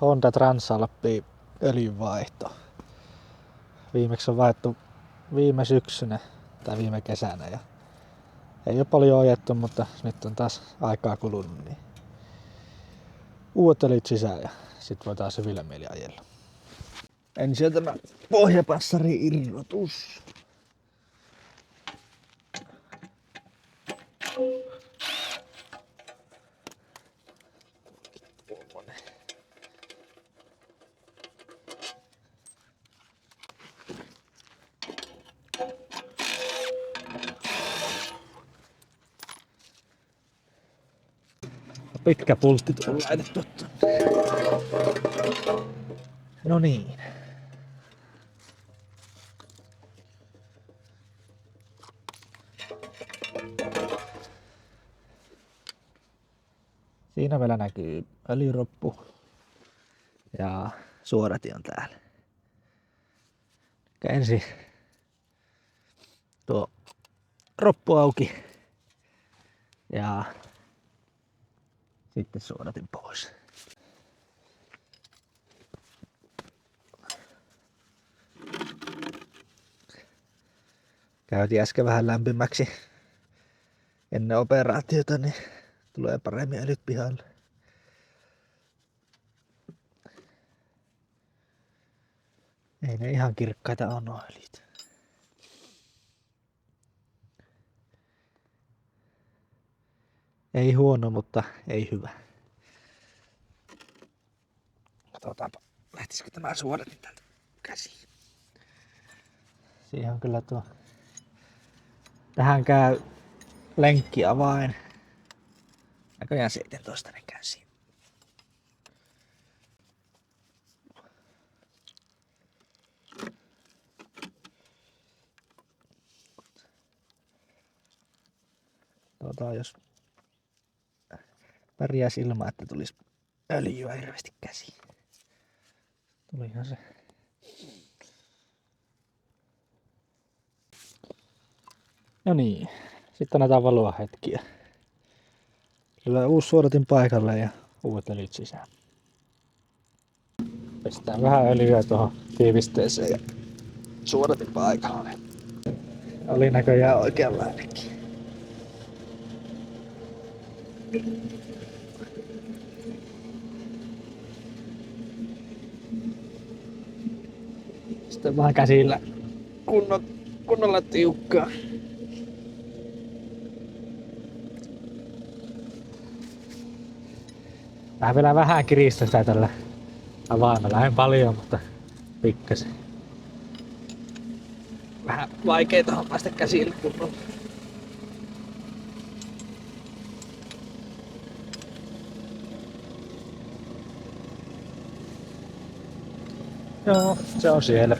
Honda Transalpi öljynvaihto. Viimeksi on vaihtu viime syksynä tai viime kesänä ja ei ole paljon ajettu, mutta nyt on taas aikaa kulunut, niin uudet öljyt sisään ja sit voi taas hyvillä mieli ajella. Ensin tämä pohjapassari irrotus. Pitkä pultti on laitettu. No niin. Siinä vielä näkyy öljyroppu ja suodatin on täällä. Ensin tuo roppu auki ja sitten suodatin pois. Käytiin äsken vähän lämpimäksi ennen operaatiota, niin tulee paremmin öljyt pihalle. Ei ne ihan kirkkaita ole nuo öljyt. Ei huono, mutta ei hyvä. Katsotaanpa, lähtisikö tämä suodatin täältä käsiin. Siihen on kyllä tuo. Tähän käy lenkkiavain. Näköjään 17 käsi. Jos pärjäisi ilman, että tulisi öljyä hirveästi käsiin. Tulihan se. No niin, sitten annetaan valoa hetkiä. Kyllä uusi suodatin paikalle ja uudet öljyt sisään. Pestään vähän öljyä tuohon tiivisteeseen ja suodatin paikalle. Oli näköjään oikeanlainenkin. Sitten vaan käsillä kunnolla tiukkaa. Mä vielä vähän kiristä sitä tällä avaimella. En paljon, mutta pikkasen. Vähän vaikeeta on päästä käsille kunnolla. Joo, se on siellä.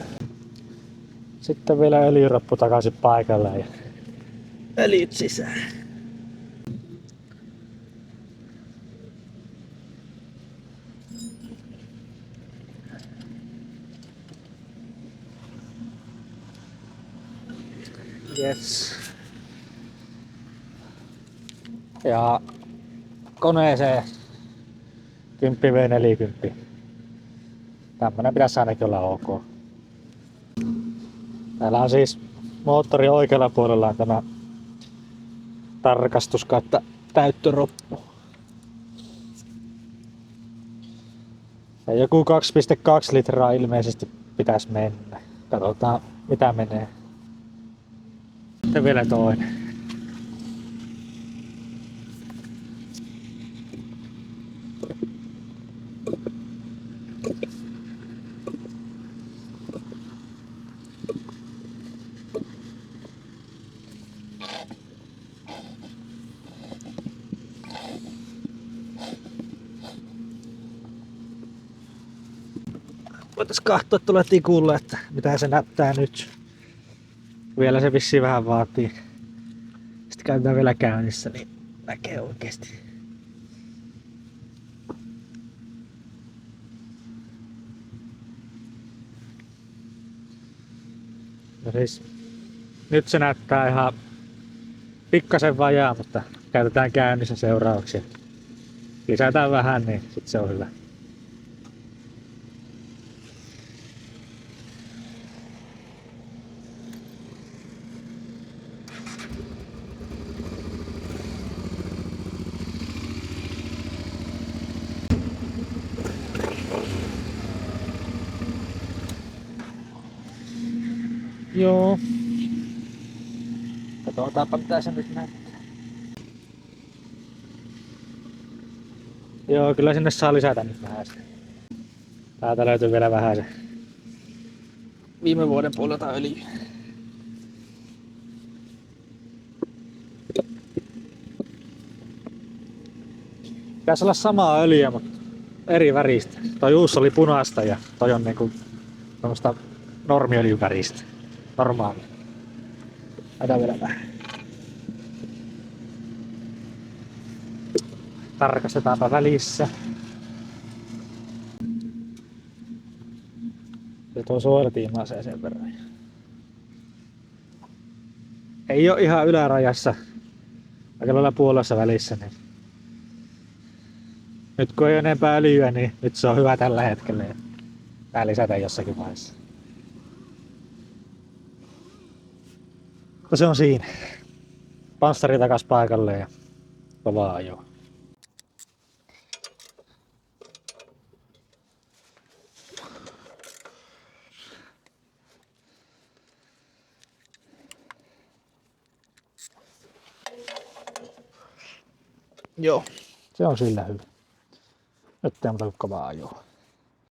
Sitten vielä öljyroppu takaisin paikalle ja öljyt sisään. Yes. Ja koneeseen 10V40. Tämmönen pitäisi ainakin olla ok. Täällä on siis moottori oikealla puolella on tämä tarkastus kautta täyttöroppu. Ja joku 2,2 litraa ilmeisesti pitäisi mennä. Katsotaan mitä menee. Sitten vielä toinen. Voitais katsoa tuolla tikulla, että mitä se näyttää nyt. Vielä se vissiin vähän vaatii. Sitten käytetään vielä käynnissä, niin näkee oikeesti. No siis, nyt se näyttää ihan pikkasen vajaa, mutta käytetään käynnissä seuraavaksi. Lisätään vähän, niin sit se on hyvä. Joo. Katsotaanpa mitä se nyt näyttää. Joo, kyllä sinne saa lisätä nyt vähän sitä. Täältä löytyy vielä vähän se viime vuoden puolelta öljyä. Pitäisi olla samaa öljyä, mutta eri väristä. Toi uusi oli punaista ja toi on niinku tommoista normiöljyn väristä. Normaali. Laitetaan vielä vähän. Tarkastetaanpa välissä. Se tuo suoratiimaaseen sen verran. Ei oo ihan ylärajassa. Aika lailla puolessa välissä. Niin. Nyt kun ei ole enempää öljyä, niin nyt se on hyvä tällä hetkellä. Tää lisätä jossakin vaiheessa. Mutta se on siinä. Panssari takas paikalle ja kovaa ajoa. Joo, se on sillä hyvä. Nyt ei muuta kuin kovaa ajoa.